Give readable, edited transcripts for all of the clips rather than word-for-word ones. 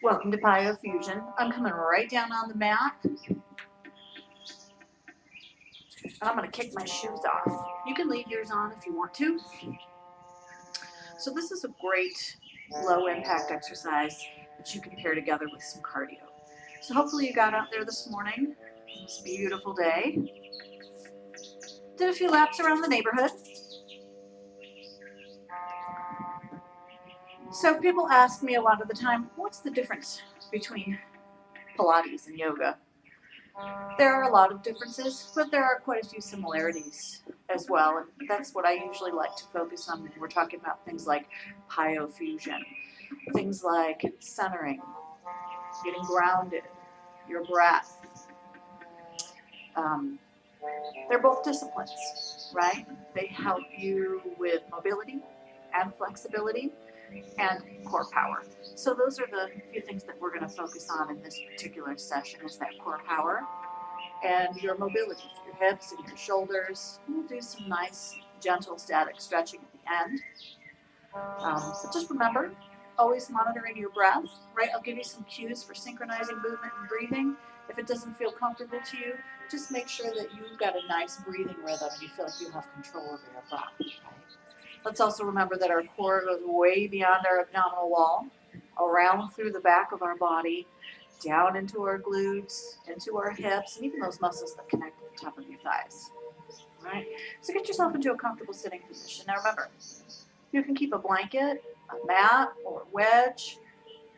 Welcome to PiYo Fusion. I'm coming right down on the mat. And I'm going to kick my shoes off. You can leave yours on if you want to. So this is a great low impact exercise that you can pair together with some cardio. So hopefully you got out there this morning. It's a beautiful day. Did a few laps around the neighborhood. So people ask me a lot of the time, what's the difference between Pilates and yoga? There are a lot of differences, but there are quite a few similarities as well. And that's what I usually like to focus on when we're talking about things like PiYo Fusion. Things like centering, getting grounded, your breath. They're both disciplines, right? They help you with mobility and flexibility and core power. So those are the few things that we're going to focus on in this particular session is that core power and your mobility, your hips and your shoulders. We'll do some nice, gentle, static stretching at the end. But just remember, always monitoring your breath, right? I'll give you some cues for synchronizing movement and breathing. If it doesn't feel comfortable to you, just make sure that you've got a nice breathing rhythm and you feel like you have control over your breath. Right? Let's also remember that our core goes way beyond our abdominal wall, around through the back of our body, down into our glutes, into our hips, and even those muscles that connect to the top of your thighs. All right? So get yourself into a comfortable sitting position. Now remember, you can keep a blanket, a mat, or a wedge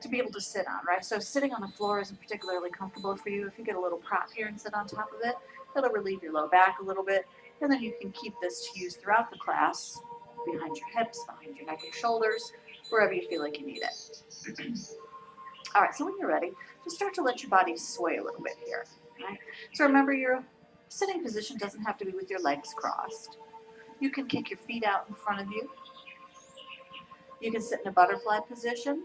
to be able to sit on, right? So if sitting on the floor isn't particularly comfortable for you, if you get a little prop here and sit on top of it, that'll relieve your low back a little bit, and then you can keep this to use throughout the class, behind your hips, behind your neck and shoulders, wherever you feel like you need it. All right, so when you're ready, just start to let your body sway a little bit here. Right? So remember, your sitting position doesn't have to be with your legs crossed. You can kick your feet out in front of you. You can sit in a butterfly position.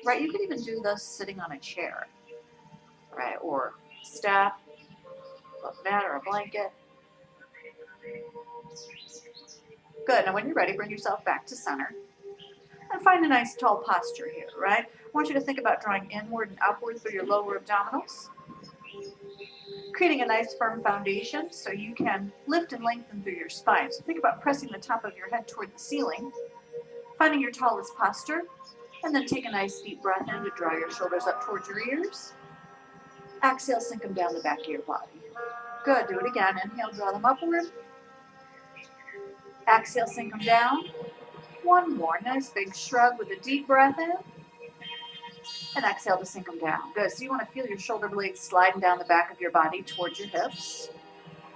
Right? You can even do this sitting on a chair, right? Or step, a mat or a blanket. Good. Now when you're ready, bring yourself back to center. And find a nice tall posture here, right? I want you to think about drawing inward and upward through your lower abdominals. Creating a nice firm foundation so you can lift and lengthen through your spine. So think about pressing the top of your head toward the ceiling, finding your tallest posture, and then take a nice deep breath in to draw your shoulders up towards your ears. Exhale, sink them down the back of your body. Good, do it again. Inhale, draw them upward. Exhale, sink them down. One more, nice big shrug with a deep breath in. And exhale to sink them down. Good, so you want to feel your shoulder blades sliding down the back of your body towards your hips.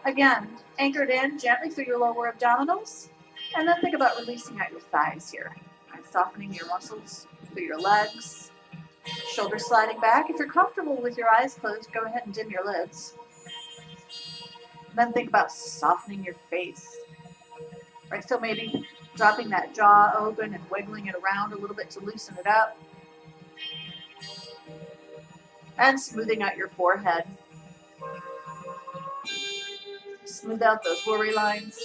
Again, anchored in gently through your lower abdominals. And then think about releasing out your thighs here. Right, softening your muscles through your legs. Shoulders sliding back. If you're comfortable with your eyes closed, go ahead and dim your lids. Then think about softening your face. Right, so maybe dropping that jaw open and wiggling it around a little bit to loosen it up. And smoothing out your forehead. Smooth out those worry lines.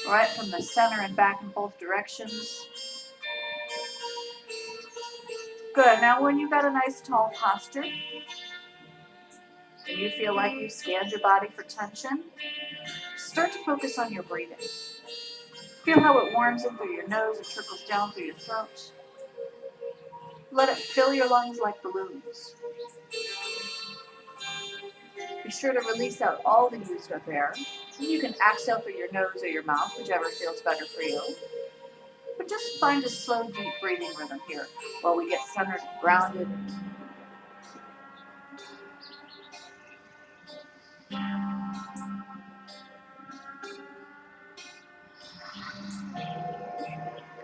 Right from the center and back in both directions. Good. Now when you've got a nice tall posture, and you feel like you've scanned your body for tension, start to focus on your breathing. Feel how it warms in through your nose and trickles down through your throat. Let it fill your lungs like balloons. Be sure to release out all the used up air. And you can exhale through your nose or your mouth, whichever feels better for you. But just find a slow, deep breathing rhythm here while we get centered and grounded.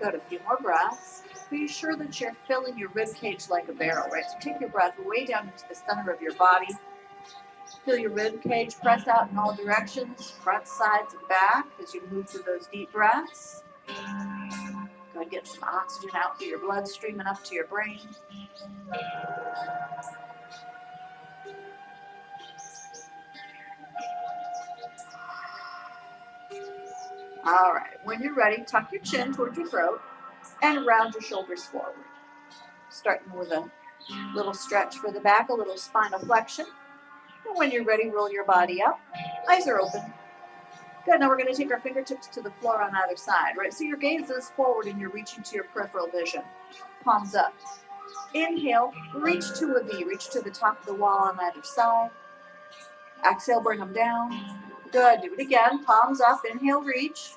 Good, a few more breaths. Be sure that you're filling your rib cage like a barrel, right? So take your breath way down into the center of your body. Feel your rib cage press out in all directions, front, sides, and back as you move through those deep breaths. Go and get some oxygen out through your bloodstream and up to your brain. All right, when you're ready, tuck your chin towards your throat and round your shoulders forward. Starting with a little stretch for the back, a little spinal flexion. And when you're ready, roll your body up. Eyes are open. Good, now we're going to take our fingertips to the floor on either side, right? So your gaze is forward and you're reaching to your peripheral vision. Palms up. Inhale, reach to a V, reach to the top of the wall on either side. Exhale, bring them down. Good, do it again, palms up, inhale, reach.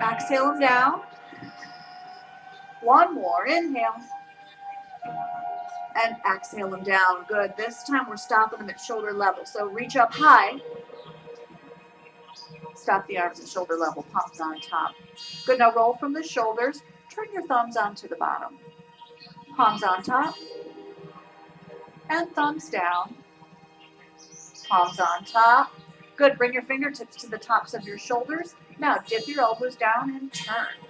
Exhale them down. One more, inhale. And exhale them down. Good, this time we're stopping them at shoulder level. So reach up high. Stop the arms at shoulder level, palms on top. Good, now roll from the shoulders. Turn your thumbs onto the bottom. Palms on top. And thumbs down. Palms on top. Good, bring your fingertips to the tops of your shoulders. Now dip your elbows down and turn.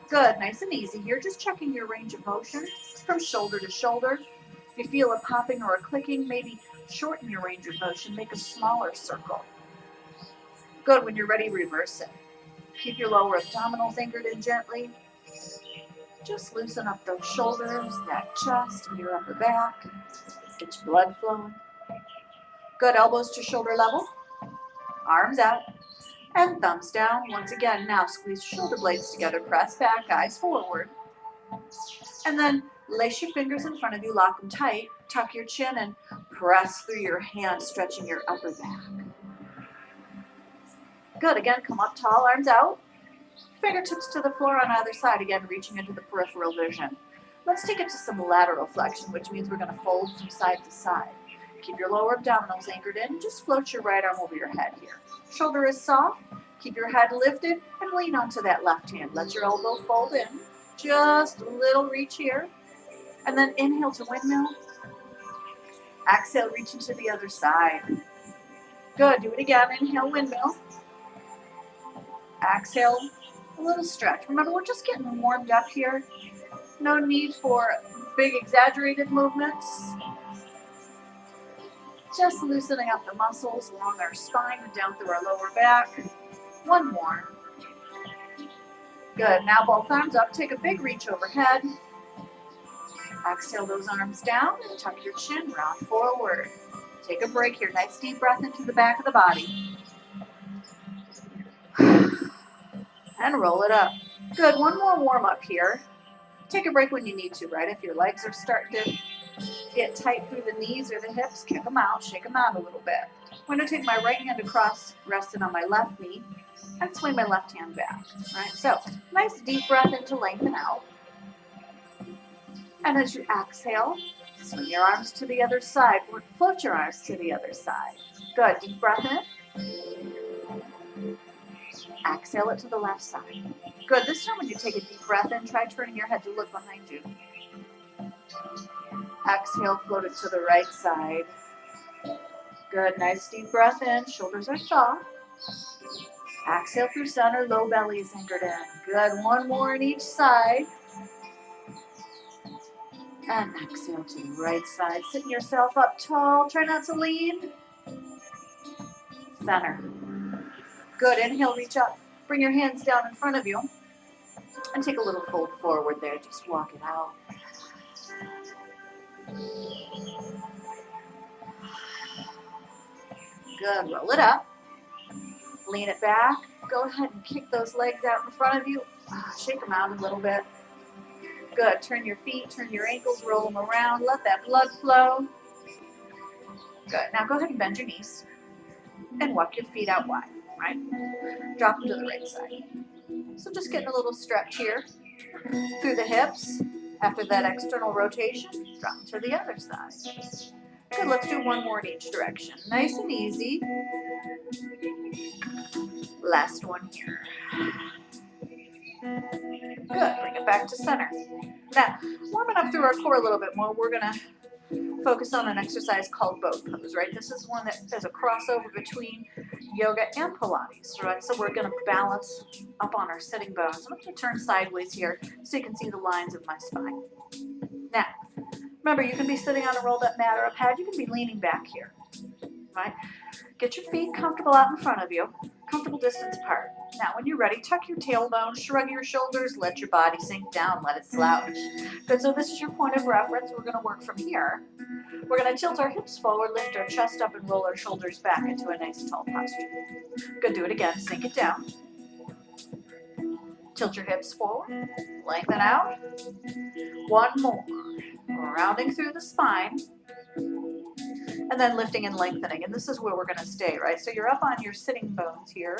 Good, nice and easy. You're just checking your range of motion from shoulder to shoulder. If you feel a popping or a clicking, maybe shorten your range of motion. Make a smaller circle. Good, when you're ready, reverse it. Keep your lower abdominals anchored in gently. Just loosen up those shoulders, that chest, and your upper back. Get your blood flowing. Good, elbows to shoulder level. Arms out. And thumbs down. Once again, now squeeze shoulder blades together. Press back, eyes forward. And then lace your fingers in front of you, lock them tight. Tuck your chin and press through your hands, stretching your upper back. Good, again, come up tall, arms out. Fingertips to the floor on either side, again, reaching into the peripheral vision. Let's take it to some lateral flexion, which means we're going to fold from side to side. Keep your lower abdominals anchored in. Just float your right arm over your head here. Shoulder is soft. Keep your head lifted and lean onto that left hand. Let your elbow fold in. Just a little reach here. And then inhale to windmill. Exhale, reach into the other side. Good, do it again. Inhale, windmill. Exhale, a little stretch. Remember, we're just getting warmed up here. No need for big exaggerated movements. Just loosening up the muscles along our spine and down through our lower back. One more. Good, now both arms up. Take a big reach overhead. Exhale those arms down and tuck your chin, round forward. Take a break here. Nice deep breath into the back of the body. And roll it up. Good, one more warm up here. Take a break when you need to, right? If your legs are starting to get tight through the knees or the hips, kick them out, shake them out a little bit. I'm going to take my right hand across, resting on my left knee, and swing my left hand back, right? So, nice deep breath in to lengthen out. And as you exhale, swing your arms to the other side, or float your arms to the other side. Good, deep breath in. Exhale it to the left side. Good, this time when you take a deep breath in, try turning your head to look behind you. Exhale, float it to the right side. Good, nice deep breath in, shoulders are soft. Exhale through center, low belly is anchored in. Good, one more on each side. And exhale to the right side. Sitting yourself up tall, try not to lean. Center. Good, inhale, reach up. Bring your hands down in front of you. And take a little fold forward there, just walk it out. Good, roll it up. Lean it back. Go ahead and kick those legs out in front of you. Shake them out a little bit. Good, turn your feet, turn your ankles, roll them around. Let that blood flow. Good, now go ahead and bend your knees. And walk your feet out wide, right? Drop them to the right side. So just getting a little stretch here through the hips. After that external rotation, drop to the other side. Good, let's do one more in each direction. Nice and easy. Last one here. Good, bring it back to center. Now, warming up through our core a little bit more, we're gonna focus on an exercise called boat pose, right? This is one that there's a crossover between yoga and Pilates, right? So we're gonna balance up on our sitting bones. I'm gonna turn sideways here so you can see the lines of my spine. Now, remember, you can be sitting on a rolled up mat or a pad. You can be leaning back here. right? Get your feet comfortable out in front of you, comfortable distance apart. Now, when you're ready, tuck your tailbone, shrug your shoulders, let your body sink down, let it slouch. Good, so this is your point of reference. We're gonna work from here. We're gonna tilt our hips forward, lift our chest up, and roll our shoulders back into a nice tall posture. Good, do it again, sink it down. Tilt your hips forward, lengthen out. One more, rounding through the spine. And then lifting and lengthening, and this is where we're gonna stay, right? So you're up on your sitting bones here,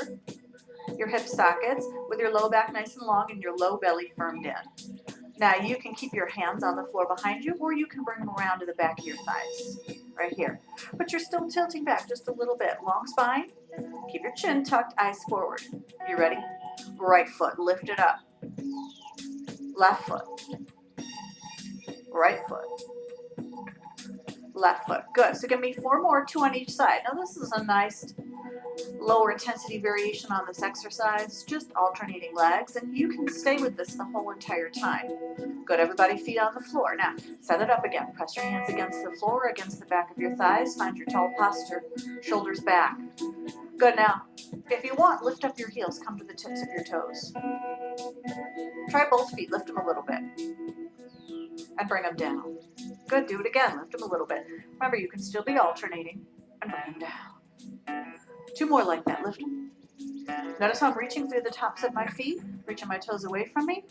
your hip sockets, with your low back nice and long and your low belly firmed in. Now you can keep your hands on the floor behind you, or you can bring them around to the back of your thighs, right here. But you're still tilting back just a little bit. Long spine, keep your chin tucked, eyes forward. You ready? Right foot, lift it up. Left foot. Right foot. Left foot. Good. So give me 4 more, 2 on each side. Now this is a nice lower intensity variation on this exercise, just alternating legs, and you can stay with this the whole entire time. Good. Everybody, feet on the floor. Now set it up again. Press your hands against the floor, against the back of your thighs. Find your tall posture, shoulders back. Good. Now, if you want, lift up your heels, come to the tips of your toes. Try both feet, lift them a little bit, and bring them down. Good, do it again, lift them a little bit. Remember, you can still be alternating, and bring them down. 2 more like that, lift them. Notice how I'm reaching through the tops of my feet, reaching my toes away from me.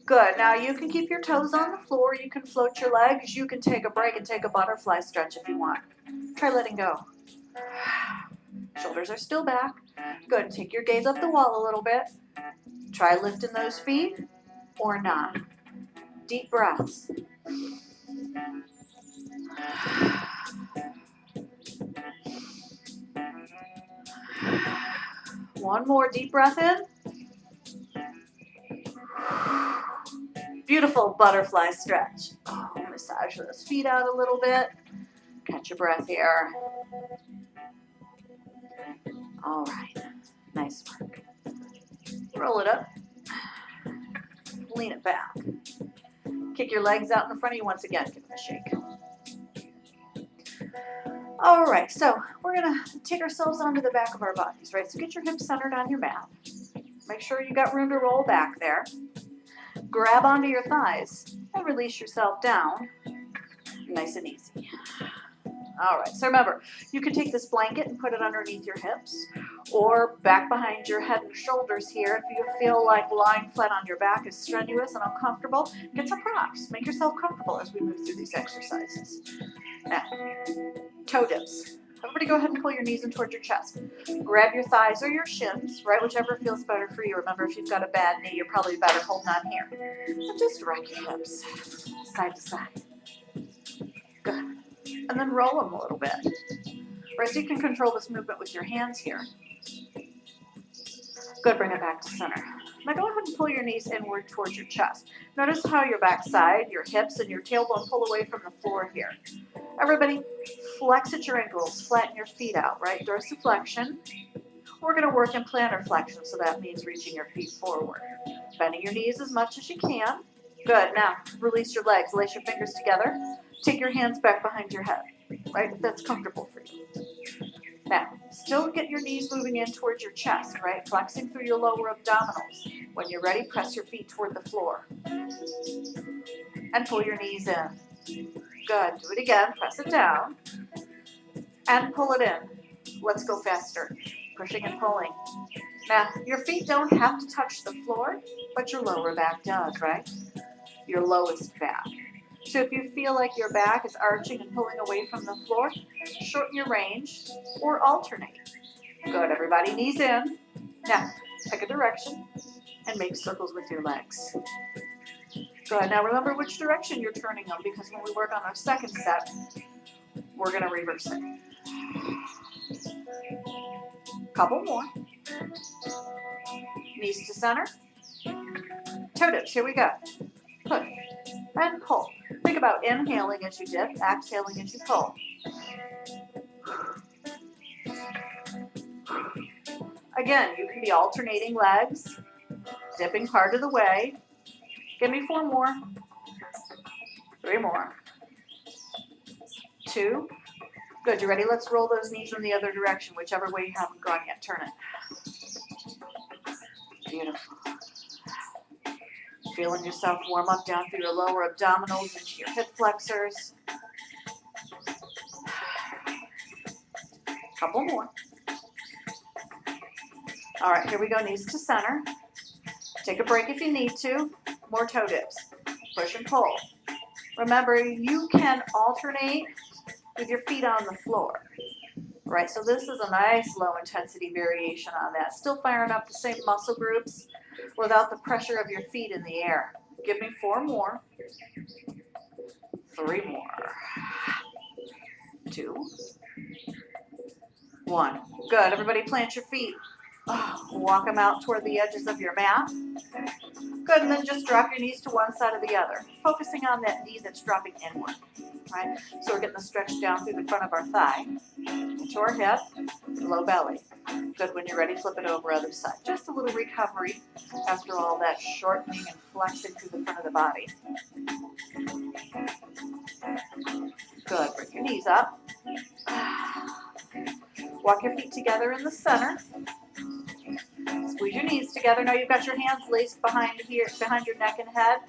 Good, now you can keep your toes on the floor, you can float your legs, you can take a break and take a butterfly stretch if you want. Try letting go. Shoulders are still back. Good, take your gaze up the wall a little bit. Try lifting those feet, or not. Deep breaths. One more deep breath in. Beautiful butterfly stretch. Oh, massage those feet out a little bit. Catch your breath here. All right, nice work. Roll it up. Lean it back. Kick your legs out in front of you once again. Give them a shake. All right, so we're gonna take ourselves onto the back of our bodies, right? So get your hips centered on your mat. Make sure you got room to roll back there. Grab onto your thighs and release yourself down. Nice and easy. All right, so remember, you can take this blanket and put it underneath your hips or back behind your head and shoulders here. If you feel like lying flat on your back is strenuous and uncomfortable, get some props. Make yourself comfortable as we move through these exercises. Now, toe dips. Everybody go ahead and pull your knees in towards your chest. Grab your thighs or your shins, right? Whichever feels better for you. Remember, if you've got a bad knee, you're probably better holding on here. And just rock your hips side to side. Good. And then roll them a little bit. Right, so you can control this movement with your hands here. Good, bring it back to center. Now go ahead and pull your knees inward towards your chest. Notice how your backside, your hips, and your tailbone pull away from the floor here. Everybody, flex at your ankles, flatten your feet out, right? Dorsiflexion. We're going to work in plantar flexion, so that means reaching your feet forward. Bending your knees as much as you can. Good, now release your legs, lace your fingers together. Take your hands back behind your head, right? If that's comfortable for you. Now, still get your knees moving in towards your chest, right? Flexing through your lower abdominals. When you're ready, press your feet toward the floor. And pull your knees in. Good. Do it again. Press it down. And pull it in. Let's go faster. Pushing and pulling. Now, your feet don't have to touch the floor, but your lower back does, right? Your lowest back. So if you feel like your back is arching and pulling away from the floor, shorten your range or alternate. Good, everybody, knees in. Now, pick a direction and make circles with your legs. Good, now remember which direction you're turning them, because when we work on our second set, we're gonna reverse it. Couple more. Knees to center. Toe dips, here we go. Push and pull. Think about inhaling as you dip, exhaling as you pull. Again, you can be alternating legs, dipping part of the way. Give me 4 more. 3 more. 2. Good, you ready? Let's roll those knees in the other direction, whichever way you haven't gone yet. Turn it. Beautiful. Feeling yourself warm up down through your lower abdominals into your hip flexors. Couple more. All right, here we go, knees to center. Take a break if you need to. More toe dips. Push and pull. Remember, you can alternate with your feet on the floor. Right, so this is a nice low intensity variation on that. Still firing up the same muscle groups without the pressure of your feet in the air. Give me 4 more. 3 more. 2. 1. Good, everybody plant your feet. Walk them out toward the edges of your mat. Good, and then just drop your knees to one side or the other, focusing on that knee that's dropping inward, right? So we're getting the stretch down through the front of our thigh, into our hip, low belly. Good, when you're ready, flip it over other side. Just a little recovery after all that shortening and flexing through the front of the body. Good, bring your knees up. Walk your feet together in the center. Squeeze your knees together. Now you've got your hands laced behind your neck and head,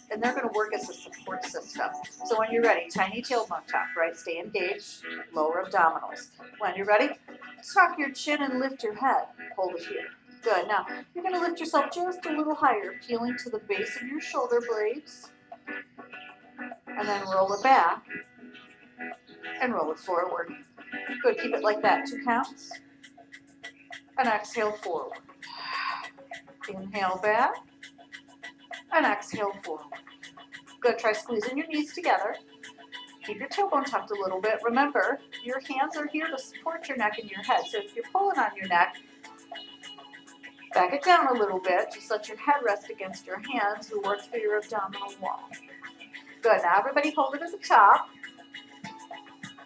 and they're going to work as a support system. So when you're ready, tiny tailbone tuck, right? Stay engaged, lower abdominals. When you're ready, tuck your chin and lift your head. Hold it here. Good. Now you're going to lift yourself just a little higher, peeling to the base of your shoulder blades, and then roll it back and roll it forward. Good. Keep it like that. 2 counts. And exhale forward. Inhale back. And exhale forward. Good. Try squeezing your knees together. Keep your tailbone tucked a little bit. Remember, your hands are here to support your neck and your head. So if you're pulling on your neck, back it down a little bit. Just let your head rest against your hands to work through your abdominal wall. Good. Now everybody hold it at the top.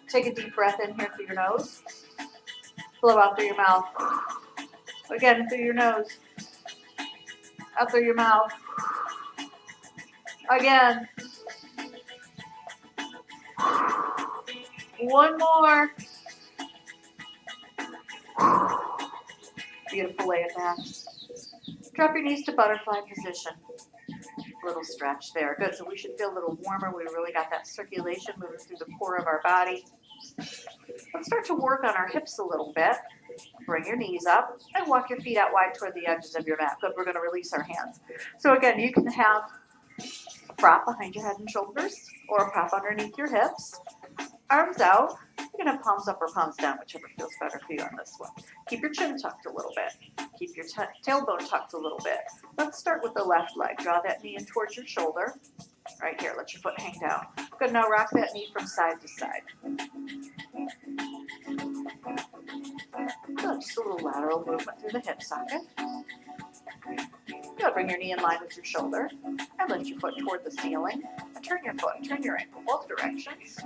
Take a deep breath in here through your nose. Blow out through your mouth. Again, through your nose. Out through your mouth. Again. 1 more. Beautiful, lay it back. Drop your knees to butterfly position. Little stretch there. Good, so we should feel a little warmer. We really got that circulation moving through the core of our body. Let's start to work on our hips a little bit. Bring your knees up and walk your feet out wide toward the edges of your mat. Good, we're going to release our hands. So again, you can have a prop behind your head and shoulders or a prop underneath your hips. Arms out. You can have palms up or palms down, whichever feels better for you on this one. Keep your chin tucked a little bit. Keep your tailbone tucked a little bit. Let's start with the left leg. Draw that knee in towards your shoulder. Right here, let your foot hang down. Good, now rock that knee from side to side. Good, just a little lateral movement through the hip socket. Good, bring your knee in line with your shoulder and lift your foot toward the ceiling. And turn your foot, turn your ankle, both directions.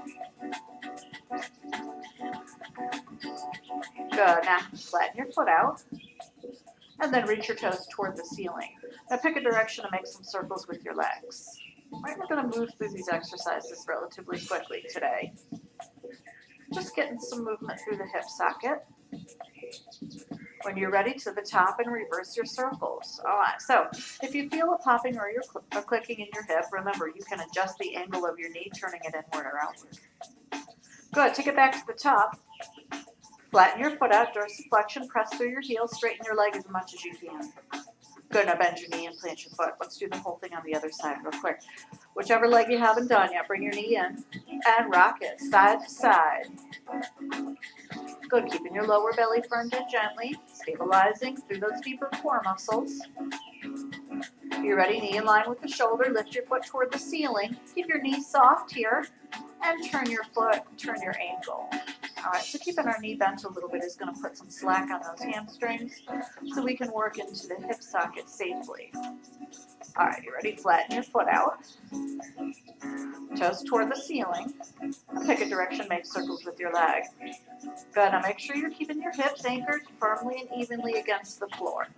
Good, now flatten your foot out and then reach your toes toward the ceiling. Now pick a direction to make some circles with your legs. Right, we're going to move through these exercises relatively quickly today. Just getting some movement through the hip socket. When you're ready, to the top and reverse your circles. All right, so if you feel a popping or a clicking in your hip, remember you can adjust the angle of your knee, turning it inward or outward. Good, take it back to the top. Flatten your foot out, dorsiflexion, press through your heels, straighten your leg as much as you can. Good, now bend your knee and plant your foot. Let's do the whole thing on the other side real quick. Whichever leg you haven't done yet, bring your knee in and rock it side to side. Good, keeping your lower belly firm and gently, stabilizing through those deeper core muscles. You're ready, knee in line with the shoulder, lift your foot toward the ceiling. Keep your knee soft here and turn your foot, turn your ankle. All right, so keeping our knee bent a little bit is going to put some slack on those hamstrings so we can work into the hip socket safely. All right, you ready? Flatten your foot out. Toes toward the ceiling. Pick a direction, make circles with your leg. Good, now make sure you're keeping your hips anchored firmly and evenly against the floor.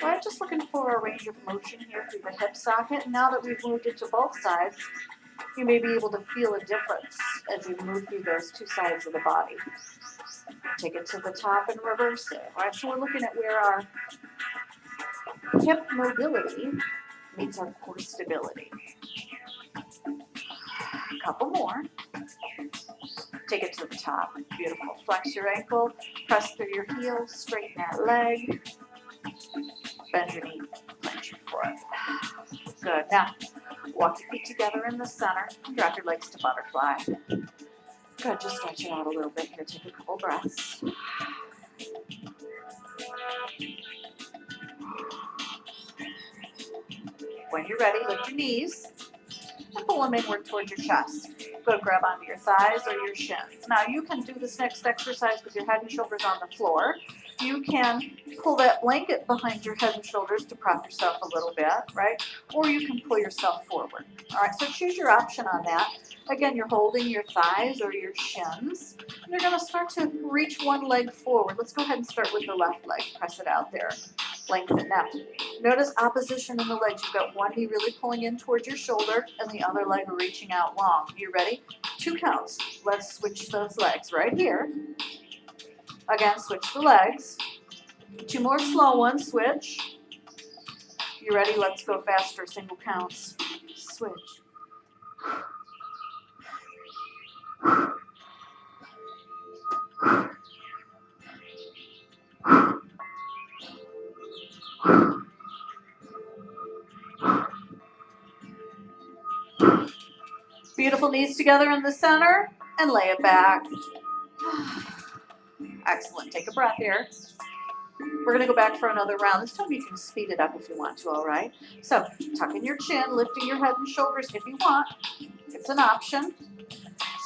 I'm just looking for a range of motion here through the hip socket. And now that we've moved it to both sides, You may be able to feel a difference as you move through those two sides of the body. Take it to the top and reverse it. All right, so we're looking at where our hip mobility meets our core stability. A couple more. Take it to the top. Beautiful. Flex your ankle, press through your heels, straighten that leg, bend your knee, plant your foot. Good. Now, walk your feet together in the center, drop your legs to butterfly. Good, just stretch it out a little bit here. Take a couple breaths. When you're ready, lift your knees and pull them inward towards your chest. Go grab onto your thighs or your shins. Now you can do this next exercise with your head and shoulders on the floor. You can pull that blanket behind your head and shoulders to prop yourself a little bit, right? Or you can pull yourself forward. All right, so choose your option on that. Again, you're holding your thighs or your shins. And you're going to start to reach one leg forward. Let's go ahead and start with the left leg. Press it out there. Lengthen. Now, notice opposition in the legs. You've got one knee really pulling in towards your shoulder and the other leg reaching out long. You ready? 2 counts. Let's switch those legs right here. Again, switch the legs. 2 more slow ones. Switch. You ready? Let's go faster. Single counts. Switch. Beautiful. Knees together in the center and lay it back. Excellent. Take a breath here. We're going to go back for another round. This time you can speed it up if you want to, all right? So tuck in your chin, lifting your head and shoulders if you want. It's an option.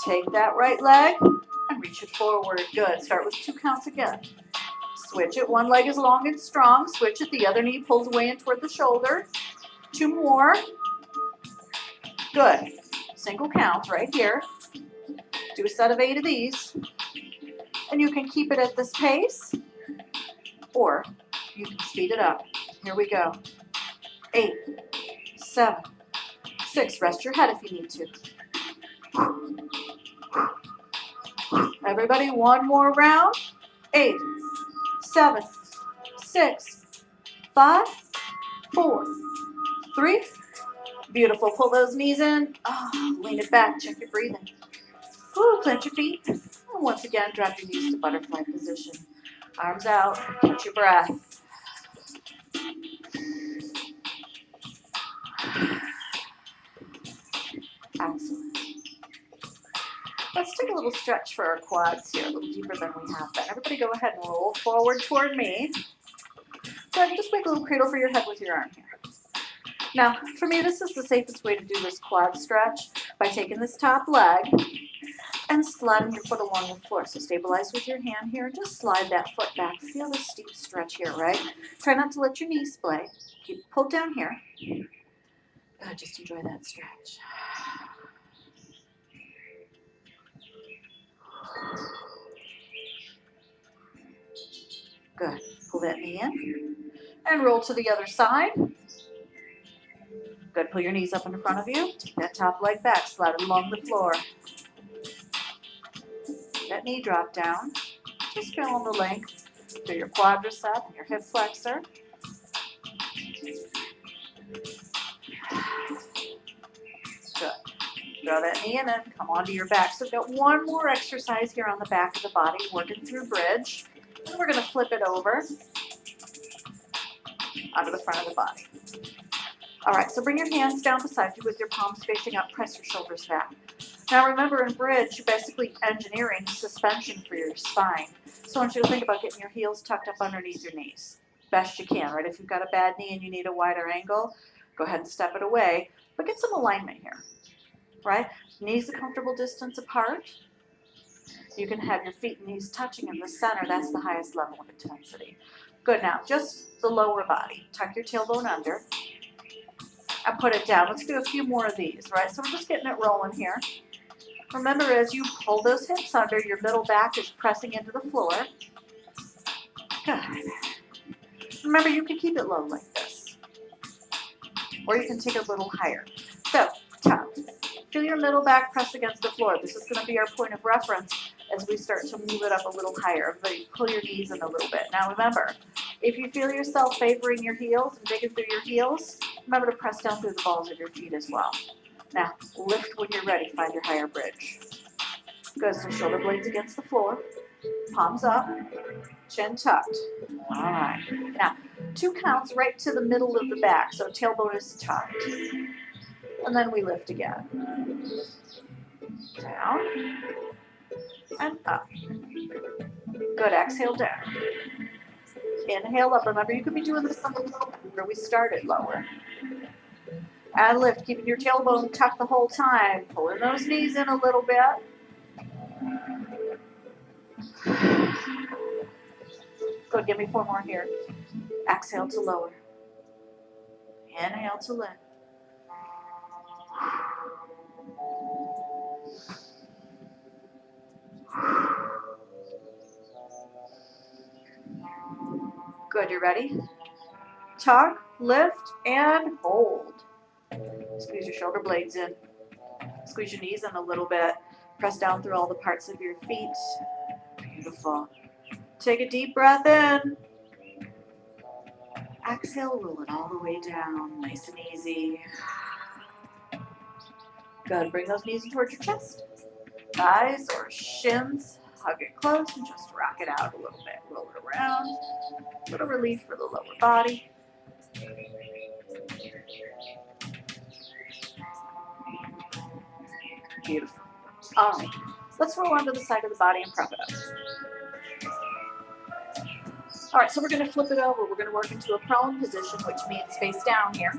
Take that right leg and reach it forward. Good. Start with 2 counts again. Switch it. One leg is long and strong. Switch it. The other knee pulls away in toward the shoulder. 2 more. Good. Single count right here. Do a set of 8 of these. And you can keep it at this pace, or you can speed it up. Here we go. 8, 7, 6. Rest your head if you need to. Everybody, one more round. 8, 7, 6, 5, 4, 3. Beautiful. Pull those knees in. Oh, lean it back. Check your breathing. Ooh, plant your feet. And once again, drop your knees to butterfly position. Arms out. Catch your breath. Excellent. Let's take a little stretch for our quads here, a little deeper than we have been. Everybody go ahead and roll forward toward me. Go ahead and just make a little cradle for your head with your arm here. Now, for me, this is the safest way to do this quad stretch by taking this top leg and sliding your foot along the floor. So stabilize with your hand here and just slide that foot back. Feel the steep stretch here, right? Try not to let your knees splay. Keep it pulled down here. Good, just enjoy that stretch. Good. Pull that knee in and roll to the other side. Good. Pull your knees up in front of you. Take that top leg back. Slide it along the floor. That knee drop down. Just feel the length through your quadricep and your hip flexor. Good. Draw that knee in and come onto your back. So we've got one more exercise here on the back of the body, working through bridge. And we're going to flip it over onto the front of the body. All right, so bring your hands down beside you with your palms facing up. Press your shoulders back. Now remember, in bridge, you're basically engineering suspension for your spine. So I want you to think about getting your heels tucked up underneath your knees. Best you can, right? If you've got a bad knee and you need a wider angle, go ahead and step it away. But get some alignment here, right? Knees a comfortable distance apart. You can have your feet and knees touching in the center. That's the highest level of intensity. Good. Now, just the lower body. Tuck your tailbone under and put it down. Let's do a few more of these, right? So we're just getting it rolling here. Remember, as you pull those hips under, your middle back is pressing into the floor. Good. Remember, you can keep it low like this, or you can take it a little higher. So, top, Feel your middle back press against the floor. This is going to be our point of reference as we start to move it up a little higher. Everybody pull your knees in a little bit. Now remember, if you feel yourself favoring your heels and digging through your heels, remember to press down through the balls of your feet as well. Now, lift when you're ready. Find your higher bridge. Good, so shoulder blades against the floor, palms up, chin tucked. All right. Now, 2 counts right to the middle of the back, so tailbone is tucked. And then we lift again. Down and up. Good, exhale down. Inhale up. Remember, you could be doing this on the low where we started lower. And lift, keeping your tailbone tucked the whole time. Pulling those knees in a little bit. Good, give me 4 more here. Exhale to lower. Inhale to lift. Good, you ready? Tuck, lift, and hold. Squeeze your shoulder blades in. Squeeze your knees in a little bit. Press down through all the parts of your feet. Beautiful. Take a deep breath in. Exhale, roll it all the way down. Nice and easy. Good. Bring those knees towards your chest. Thighs or shins. Hug it close and just rock it out a little bit. Roll it around. A little relief for the lower body. Beautiful. All right. Let's roll onto the side of the body and prep it up. All right, so we're going to flip it over. We're going to work into a prone position, which means face down here.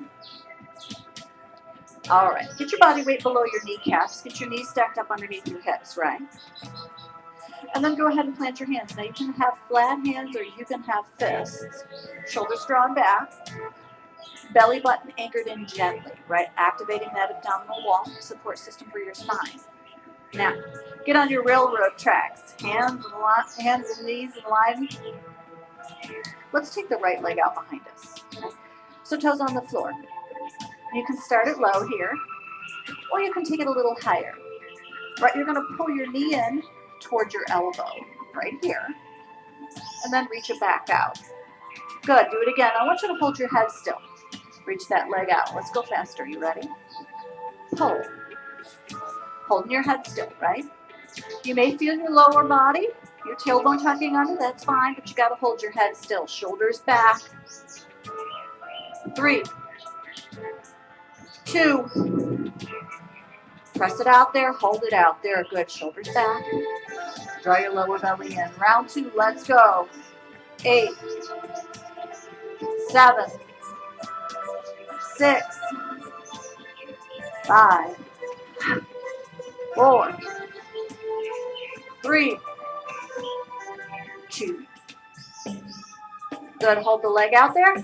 All right, get your body weight below your kneecaps. Get your knees stacked up underneath your hips, right? And then go ahead and plant your hands. Now you can have flat hands or you can have fists. Shoulders drawn back. Belly button anchored in gently, right? Activating that abdominal wall, support system for your spine. Now, get on your railroad tracks. Hands and knees in line. Let's take the right leg out behind us. Okay? So toes on the floor. You can start it low here, or you can take it a little higher. Right, you're going to pull your knee in towards your elbow, right here, and then reach it back out. Good, do it again. I want you to hold your head still. Reach that leg out. Let's go faster. You ready? Pull. Holding your head still, right? You may feel your lower body, your tailbone tucking under, that's fine, but you got to hold your head still. Shoulders back. 3, 2, press it out there, hold it out there. Good, shoulders back. Draw your lower belly in. Round 2, let's go. 8, 7, 6, 5, 4, 3, 2. Good, hold the leg out there.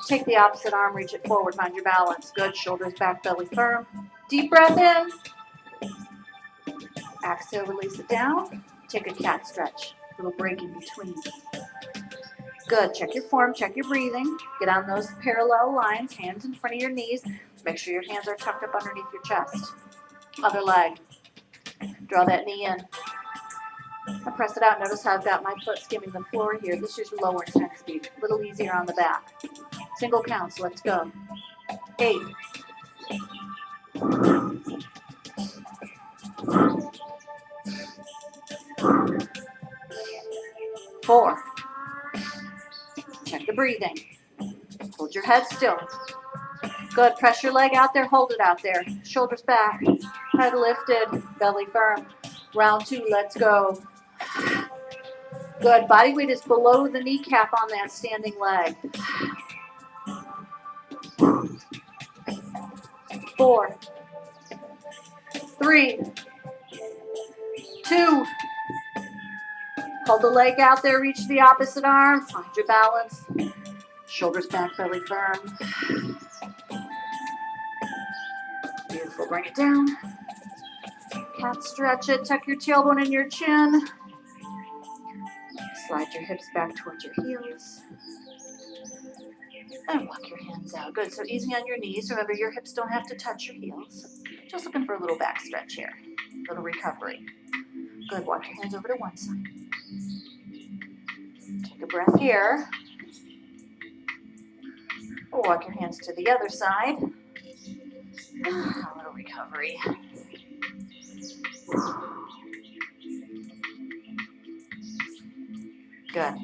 Take the opposite arm, reach it forward, find your balance. Good, shoulders back, belly firm. Deep breath in. Exhale, release it down. Take a cat stretch, little break in between. Good, check your form, check your breathing. Get on those parallel lines, hands in front of your knees. Make sure your hands are tucked up underneath your chest. Other leg. Draw that knee in. And press it out. Notice how I've got my foot skimming the floor here. This is lower intensity, a little easier on the back. Single counts, let's go. 8, 4. Check the breathing. Hold your head still. Good, press your leg out there, hold it out there. Shoulders back, head lifted, belly firm. Round 2, let's go. Good, body weight is below the kneecap on that standing leg. 4, 3, 2. Hold the leg out there, reach the opposite arm, find your balance. Shoulders back, belly firm. Beautiful, bring it down. Cat stretch it, tuck your tailbone in your chin. Slide your hips back towards your heels. And walk your hands out. Good, so easy on your knees. Remember, your hips don't have to touch your heels. Just looking for a little back stretch here, a little recovery. Good, walk your hands over to one side. Take a breath here. Walk your hands to the other side. A little recovery. Good.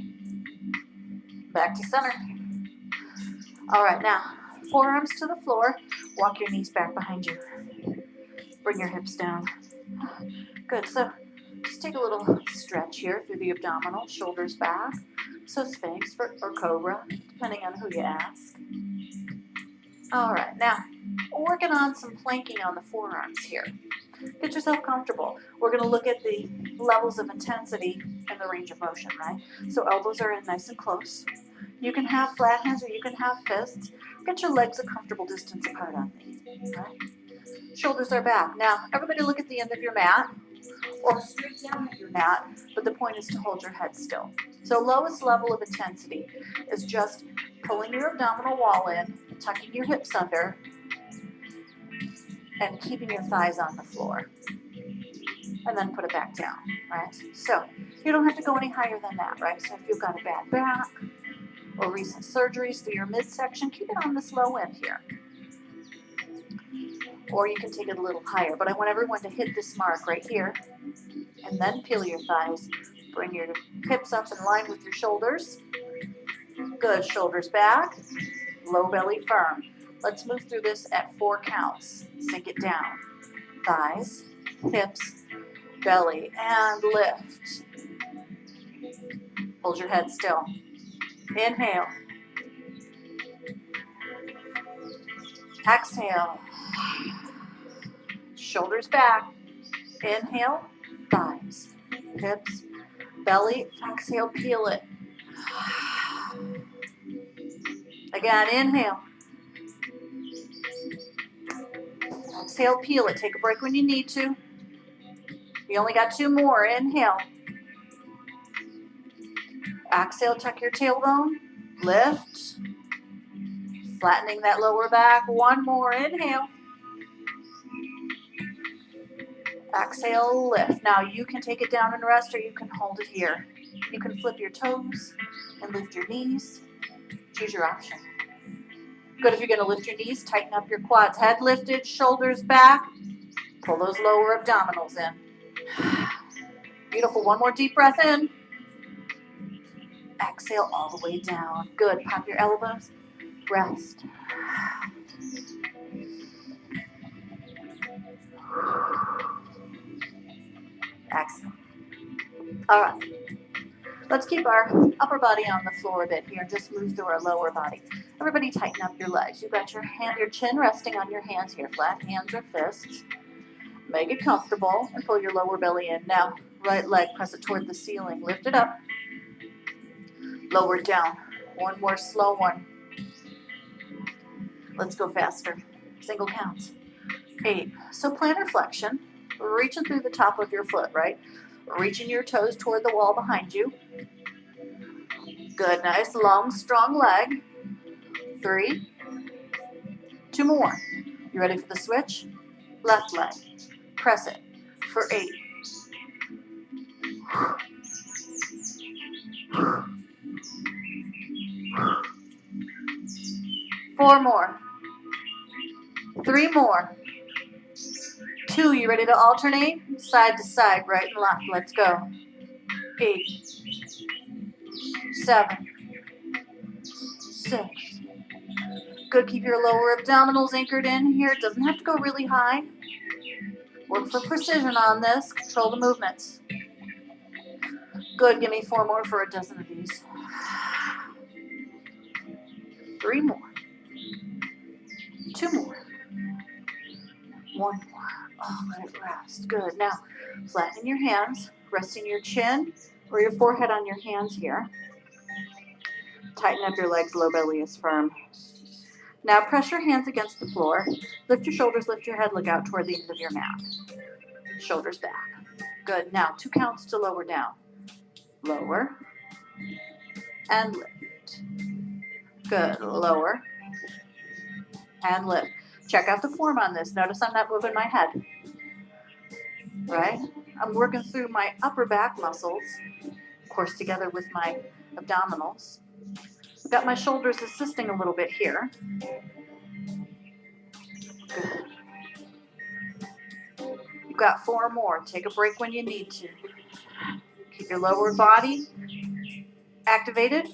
Back to center. All right, now, forearms to the floor. Walk your knees back behind you. Bring your hips down. Good, so just take a little stretch here through the abdominal, shoulders back. So Sphinx or Cobra, depending on who you ask. All right, now, we're working on some planking on the forearms here. Get yourself comfortable. We're going to look at the levels of intensity and the range of motion, right? So elbows are in nice and close. You can have flat hands or you can have fists. Get your legs a comfortable distance apart on these, right? Shoulders are back. Now, everybody look at the end of your mat or straight down at your mat, but the point is to hold your head still. So lowest level of intensity is just pulling your abdominal wall in, tucking your hips under, and keeping your thighs on the floor. And then put it back down, right? So you don't have to go any higher than that, right? So if you've got a bad back or recent surgeries through your midsection, keep it on this low end here. Or you can take it a little higher, but I want everyone to hit this mark right here and then peel your thighs. Bring your hips up in line with your shoulders. Good, shoulders back, low belly firm. Let's move through this at 4 counts. Sink it down. Thighs, hips, belly, and lift. Hold your head still. Inhale. Exhale. Shoulders back. Inhale, thighs, hips, belly. Exhale, peel it. Again, inhale. Exhale, peel it. Take a break when you need to. You only got 2 more. Inhale. Exhale, tuck your tailbone. Lift. Flattening that lower back. 1 more. Inhale. Exhale, lift. Now you can take it down and rest or you can hold it here. You can flip your toes and lift your knees. Choose your option. Good, if you're going to lift your knees, tighten up your quads. Head lifted, shoulders back. Pull those lower abdominals in. Beautiful. 1 more deep breath in. Exhale all the way down. Good. Pop your elbows. Rest. Excellent. All right. Let's keep our upper body on the floor a bit here. Just move through our lower body. Everybody tighten up your legs. You've got your chin resting on your hands here. Flat hands or fists. Make it comfortable and pull your lower belly in. Now, right leg, press it toward the ceiling. Lift it up. Lower it down. 1 more slow one. Let's go faster. Single counts. 8. So plantar flexion. Reaching through the top of your foot, right? Reaching your toes toward the wall behind you. Good, nice, long, strong leg. 3. 2 more. You ready for the switch? Left leg. Press it for 8. 4 more. 3 more. 2, you ready to alternate? Side to side, right and left. Let's go. 8, 7, 6. Good, keep your lower abdominals anchored in here. It doesn't have to go really high. Work for precision on this. Control the movements. Good, give me 4 more for a dozen of these. 3 more. 2 more. 1 more. Oh, let it rest. Good. Now, flatten your hands, resting your chin or your forehead on your hands here. Tighten up your legs, low belly is firm. Now, press your hands against the floor. Lift your shoulders, lift your head, look out toward the end of your mat. Shoulders back. Good. Now, 2 counts to lower down. Lower and lift. Good. Lower and lift. Check out the form on this. Notice I'm not moving my head, right? I'm working through my upper back muscles, of course, together with my abdominals. I've got my shoulders assisting a little bit here. Good. You've got 4 more. Take a break when you need to. Keep your lower body activated.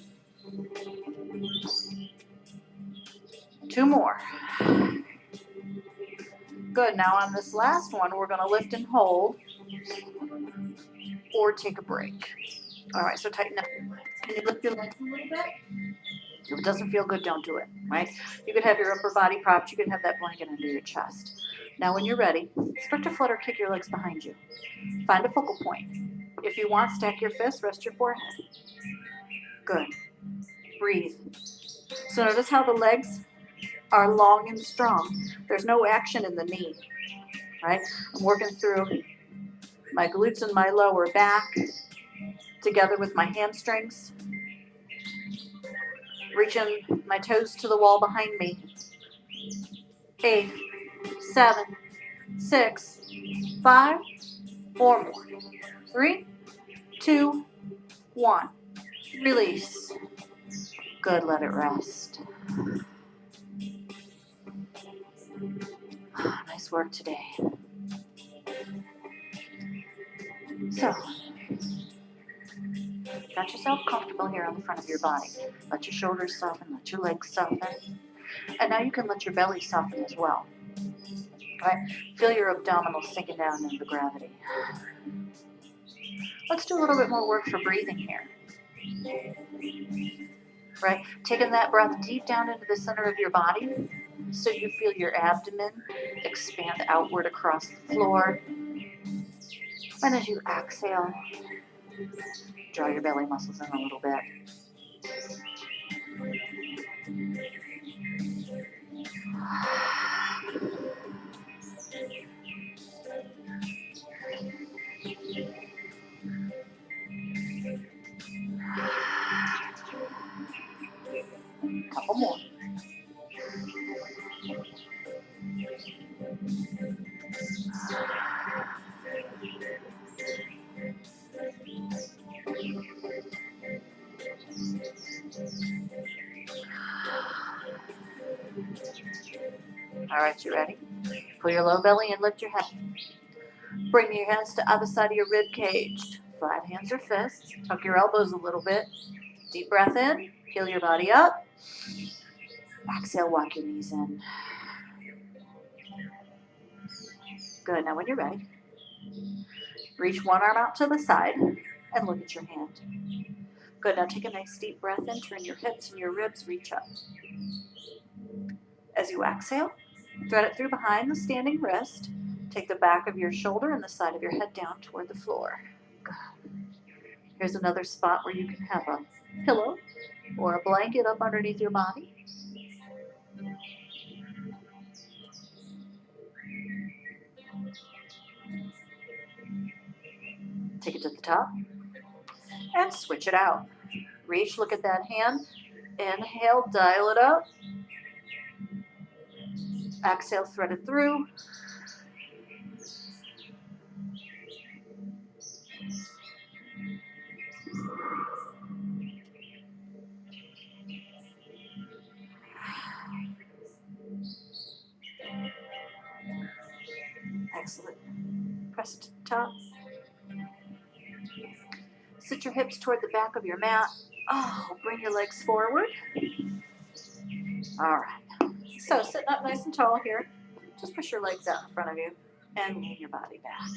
2 more. Good. Now on this last one, we're going to lift and hold or take a break. All right, so tighten up your legs. Can you lift your legs a little bit? If it doesn't feel good, don't do it, right? You could have your upper body propped. You could have that blanket under your chest. Now when you're ready, start to flutter, kick your legs behind you. Find a focal point. If you want, stack your fists, rest your forehead. Good. Breathe. So notice how the legs are long and strong. There's no action in the knee, right? I'm working through my glutes and my lower back together with my hamstrings. Reaching my toes to the wall behind me. 8, 7, 6, 5, 4 more. 3, 2, 1. Release. Good, let it rest. Nice work today. So, got yourself comfortable here on the front of your body. Let your shoulders soften, let your legs soften. And now you can let your belly soften as well. Right? Feel your abdominals sinking down into gravity. Let's do a little bit more work for breathing here. Right? Taking that breath deep down into the center of your body so you feel your abdomen expand outward across the floor. And as you exhale, draw your belly muscles in a little bit. Couple more. All right, you ready? Pull your low belly and lift your head. Bring your hands to other side of your rib cage. Flat hands or fists. Tuck your elbows a little bit. Deep breath in. Peel your body up. Exhale, walk your knees in. Good. Now when you're ready, reach one arm out to the side and look at your hand. Good. Now take a nice deep breath in. Turn your hips and your ribs reach up. As you exhale, thread it through behind the standing wrist. Take the back of your shoulder and the side of your head down toward the floor. Good. Here's another spot where you can have a pillow or a blanket up underneath your body. Take it to the top and switch it out. Reach, look at that hand. Inhale, dial it up. Exhale, thread it through. Excellent. Press it to the top. Sit your hips toward the back of your mat. Oh, bring your legs forward. All right. So sitting up nice and tall here. Just push your legs out in front of you and lean your body back.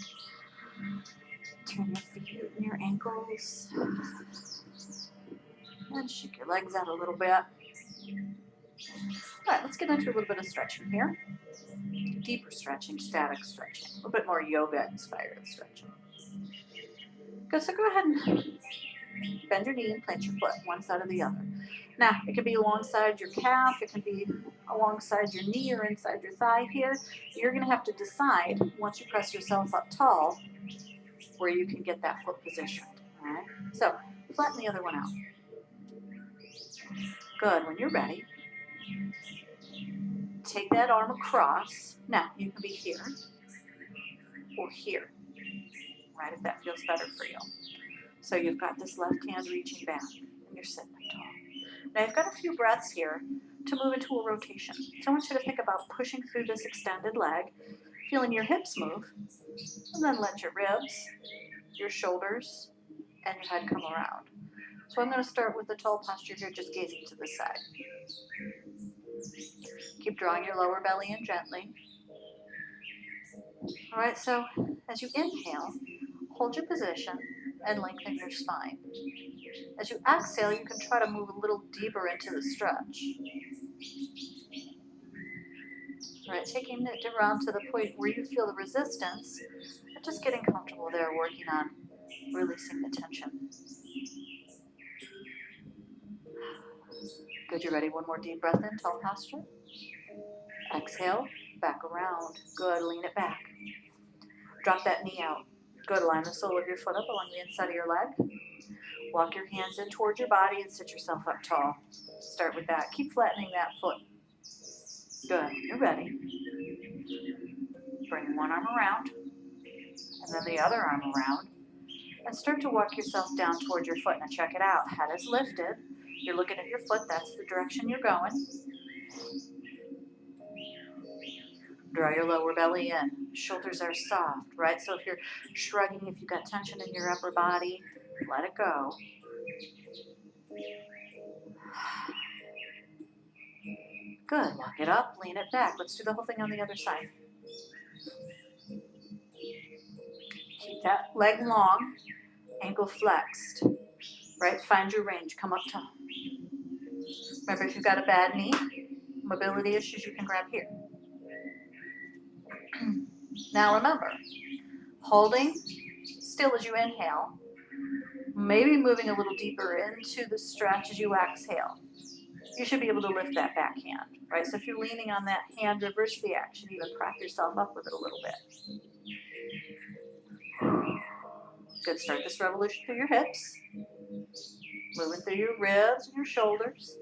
Turn your feet and your ankles. And shake your legs out a little bit. All right, let's get into a little bit of stretching here. Deeper stretching, static stretching. A little bit more yoga-inspired stretching. Good, so go ahead and bend your knee and plant your foot one side or the other. Now, it can be alongside your calf, it can be alongside your knee or inside your thigh here. You're going to have to decide, once you press yourself up tall, where you can get that foot positioned. All right? So, flatten the other one out. Good. When you're ready, Take that arm across. Now, you can be here or here, right, if that feels better for you. So you've got this left hand reaching back, and you're sitting up tall. Now, you've got a few breaths here to move into a rotation. So I want you to think about pushing through this extended leg, feeling your hips move, and then let your ribs, your shoulders, and your head come around. So I'm going to start with the tall posture here, just gazing to the side. Keep drawing your lower belly in gently. All right, so as you inhale, hold your position and lengthen your spine. As you exhale, you can try to move a little deeper into the stretch. All right, taking it around to the point where you feel the resistance, and just getting comfortable there, working on releasing the tension. Good, you're ready. One more deep breath in, tall posture. Exhale, back around. Good, lean it back. Drop that knee out. Good, line the sole of your foot up along the inside of your leg. Walk your hands in towards your body and sit yourself up tall. Start with that. Keep flattening that foot. Good, you're ready. Bring one arm around, and then the other arm around, and start to walk yourself down towards your foot. Now check it out. Head is lifted. You're looking at your foot. That's the direction you're going. Draw your lower belly in. Shoulders are soft, right? So if you're shrugging, if you've got tension in your upper body, let it go. Good. Walk it up, lean it back. Let's do the whole thing on the other side. Keep that leg long, ankle flexed, right? Find your range. Come up tall. Remember, if you've got a bad knee, mobility issues, you can grab here. Now remember, holding still as you inhale, maybe moving a little deeper into the stretch as you exhale. You should be able to lift that back hand, right? So if you're leaning on that hand, reverse the action, even prop yourself up with it a little bit. Good, start this revolution through your hips, moving through your ribs and your shoulders.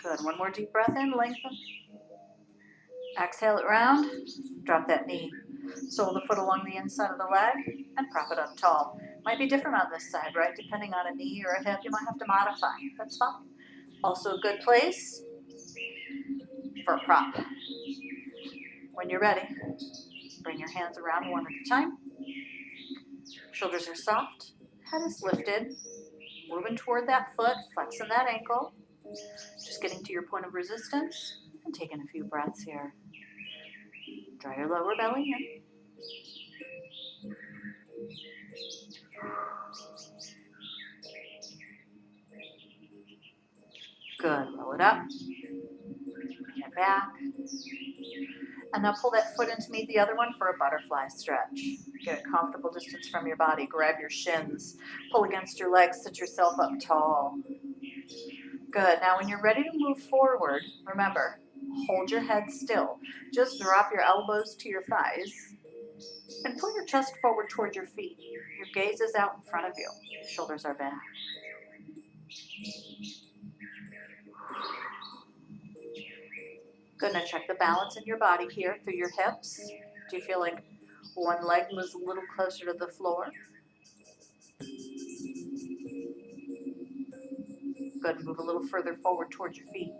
Good, one more deep breath in, lengthen. Exhale it round, drop that knee. Sole the foot along the inside of the leg and prop it up tall. Might be different on this side, right? Depending on a knee or a hip, you might have to modify. That's fine. Also a good place for a prop. When you're ready, bring your hands around one at a time. Shoulders are soft, head is lifted. Moving toward that foot, flexing that ankle. Just getting to your point of resistance and taking a few breaths here. Draw your lower belly in. Good, roll it up, bring it back. And now pull that foot in to meet the other one for a butterfly stretch. Get a comfortable distance from your body. Grab your shins, pull against your legs, sit yourself up tall. Good, now when you're ready to move forward, remember, hold your head still. Just drop your elbows to your thighs and pull your chest forward toward your feet. Your gaze is out in front of you. Shoulders are back. Good, now check the balance in your body here through your hips. Do you feel like one leg moves a little closer to the floor? Good, move a little further forward towards your feet.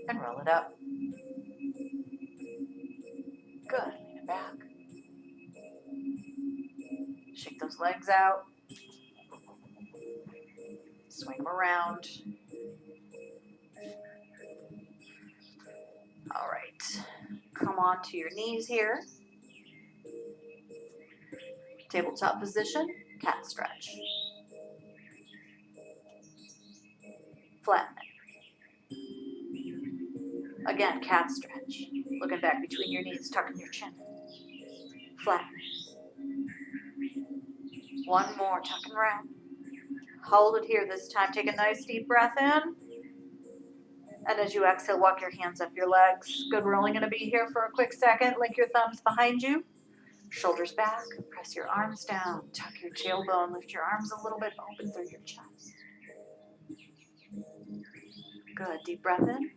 And roll it up. Good, lean it back. Shake those legs out. Swing them around. All right, come on to your knees here. Tabletop position, cat stretch. Flatten it. Again, cat stretch. Looking back between your knees, tucking your chin. Flatten it. One more, tucking around. Hold it here this time. Take a nice deep breath in. And as you exhale, walk your hands up your legs. Good, we're only going to be here for a quick second. Link your thumbs behind you. Shoulders back. Press your arms down, tuck your tailbone, lift your arms a little bit open through your chest. Good, deep breath in.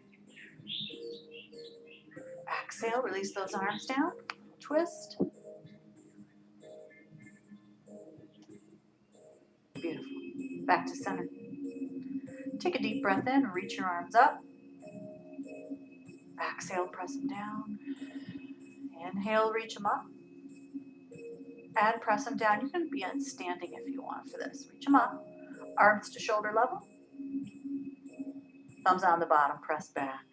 Exhale, release those arms down, twist. Beautiful. Back to center. Take a deep breath in, reach your arms up. Exhale, press them down. Inhale, reach them up. And press them down. You can be standing if you want for this. Reach them up. Arms to shoulder level. Thumbs on the bottom, press back.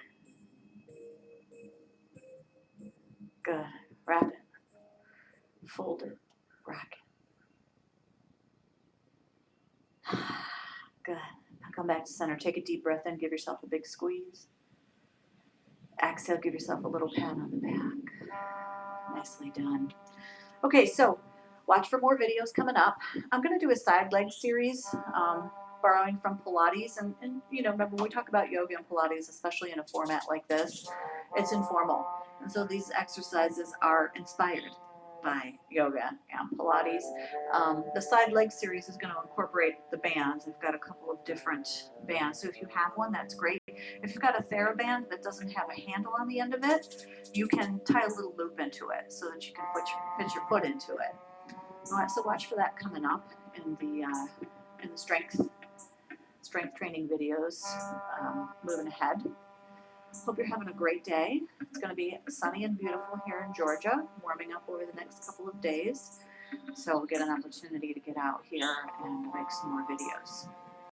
Good. Wrap it. Fold it. Rack it. Good. Now come back to center. Take a deep breath in. Give yourself a big squeeze. Exhale, give yourself a little pat on the back. Nicely done. Okay, so watch for more videos coming up. I'm going to do a side leg series, borrowing from Pilates. And remember, when we talk about yoga and Pilates, especially in a format like this, it's informal. And so these exercises are inspired by yoga and Pilates. The side leg series is going to incorporate the bands. I've got a couple of different bands. So if you have one, that's great. If you've got a TheraBand that doesn't have a handle on the end of it, you can tie a little loop into it so that you can fit your foot into it. All right, so watch for that coming up in the strength training videos moving ahead. Hope you're having a great day. It's going to be sunny and beautiful here in Georgia, warming up over the next couple of days. So we'll get an opportunity to get out here and make some more videos.